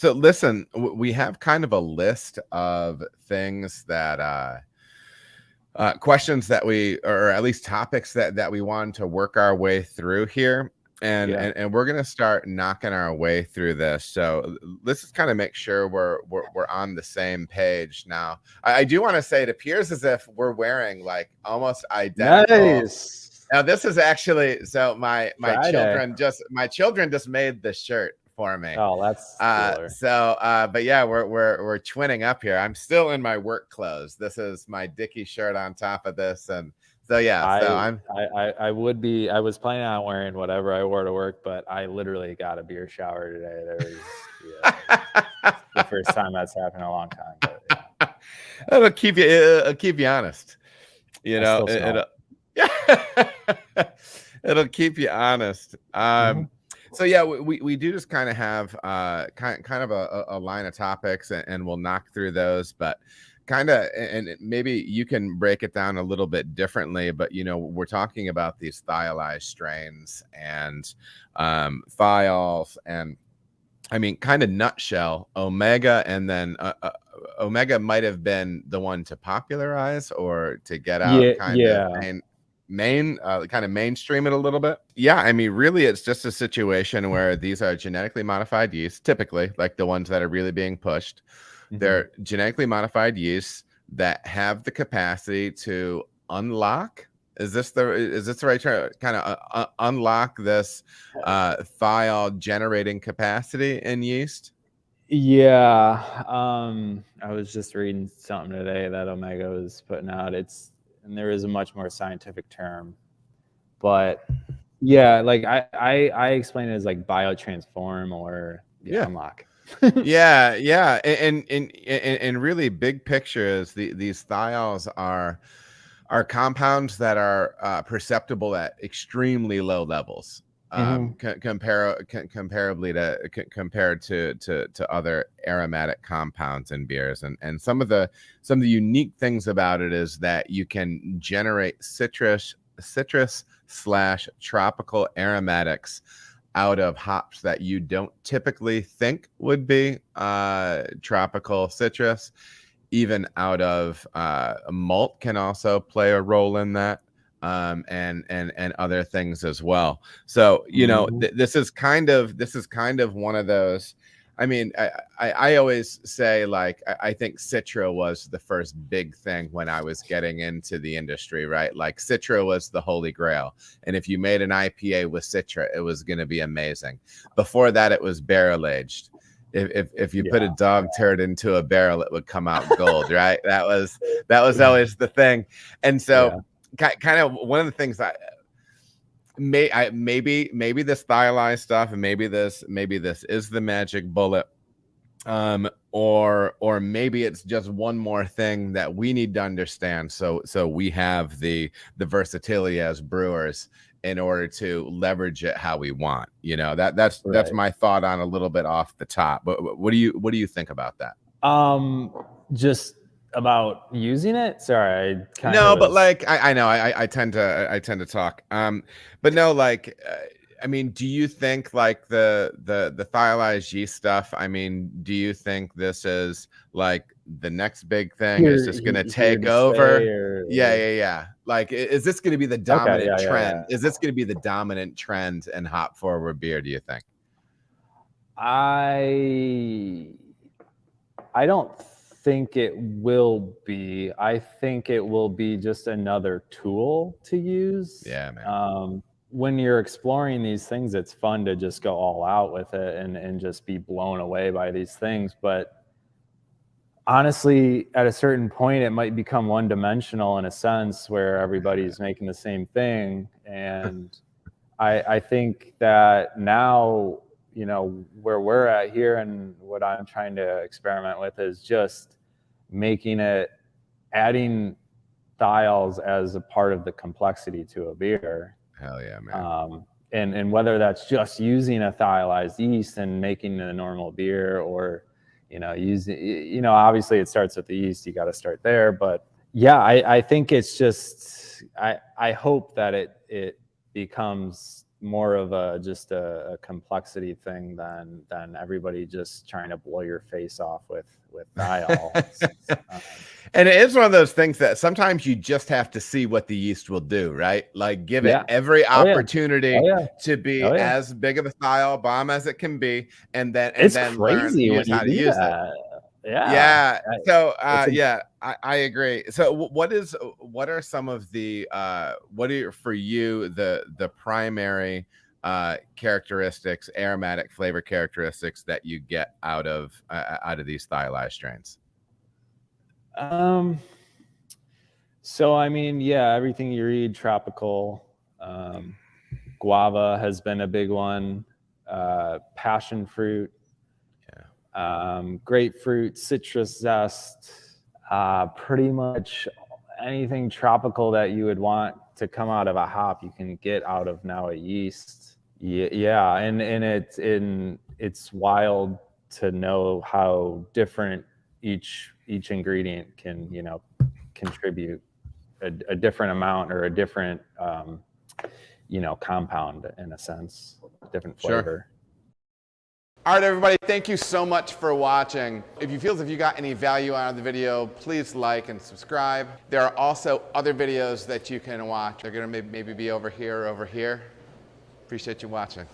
So listen, we have kind of a list of things that questions that or at least topics that we want to work our way through here. And we're gonna start knocking our way through this. So let's just kind of make sure we're on the same page now. I do want to say it appears as if we're wearing like almost identical. Nice. Now this is actually so my children just made the shirt for me. Oh, that's cooler. But yeah, we're twinning up here. I'm still in my work clothes. This is my Dickie shirt on top of this, and so yeah. I was planning on wearing whatever I wore to work, but I literally got a beer shower today. The first time that's happened in a long time. But, yeah. It'll keep you honest. You know, it'll keep you honest. So yeah, we do just kind of have kind of a line of topics, and we'll knock through those, but kind of, and maybe you can break it down a little bit differently. But you know, we're talking about these thiolized strains and thiols, and I mean, kind of nutshell, Omega, and then Omega might have been the one to popularize or to get out kind of mainstream it a little bit. Yeah, I mean, really, it's just a situation where these are genetically modified yeasts, typically, like the ones that are really being pushed. They're genetically modified yeasts that have the capacity to unlock. Is this the right term? Kind of unlock this thiol generating capacity in yeast? Yeah, I was just reading something today that Omega was putting out. And there is a much more scientific term, but yeah, like I explain it as like biotransform or unlock. yeah, and really big picture is these thiols are compounds that are perceptible at extremely low levels, compared to other aromatic compounds in beers, and some of the unique things about it is that you can generate citrus / tropical aromatics out of hops that you don't typically think would be tropical citrus. Even out of malt can also play a role in that, and other things as well. So you know, this is kind of one of those. I mean, I always say, like, I think Citra was the first big thing when I was getting into the industry, right? Like Citra was the holy grail. And if you made an IPA with Citra, it was going to be amazing. Before that, it was barrel aged. If you put a dog turd into a barrel, it would come out gold, right? That was always the thing. And so kind of one of the things maybe this thiolized stuff, and maybe this is the magic bullet, or maybe it's just one more thing that we need to understand, so we have the versatility as brewers in order to leverage it how we want. You know, that's my thought on a little bit off the top. But what do you think about that? Just about using it. Sorry, but like I know I tend to talk. But no, like I mean, do you think like the thiolized yeast stuff? I mean, do you think this is like the next big thing? Is this going to take over? Yeah. Like, is this going to be the dominant trend? Is this going to be the dominant trend in hop forward beer? Do you think? I don't think it will be. I think it will be just another tool to use. Yeah, man. When you're exploring these things, it's fun to just go all out with it and just be blown away by these things. But honestly, at a certain point, it might become one-dimensional in a sense, where everybody's making the same thing. And I think that now, you know, where we're at here and what I'm trying to experiment with is just adding thiols as a part of the complexity to a beer. Hell yeah, man. And whether that's just using a thiolized yeast and making a normal beer, or, you know, obviously it starts with the yeast, you got to start there. But yeah, I think it's just, I hope that it becomes more of a just a complexity thing than everybody just trying to blow your face off with thiols. And it is one of those things that sometimes you just have to see what the yeast will do, right? Like give it every opportunity to be as big of a thiol bomb as it can be, and then learn use how to use it. Yeah. So I agree. So what are some of the what are for you the primary characteristics, aromatic flavor characteristics that you get out of these thiolized strains? So I mean, everything you read, tropical, guava has been a big one, passion fruit, grapefruit, citrus zest, pretty much anything tropical that you would want to come out of a hop, you can get out of now a yeast. And it's wild to know how different each ingredient can, contribute a different amount or a different compound, in a sense, different flavor. All right, everybody, thank you so much for watching. If you feel as if you got any value out of the video, please like and subscribe. There are also other videos that you can watch. They're gonna maybe be over here or over here. Appreciate you watching.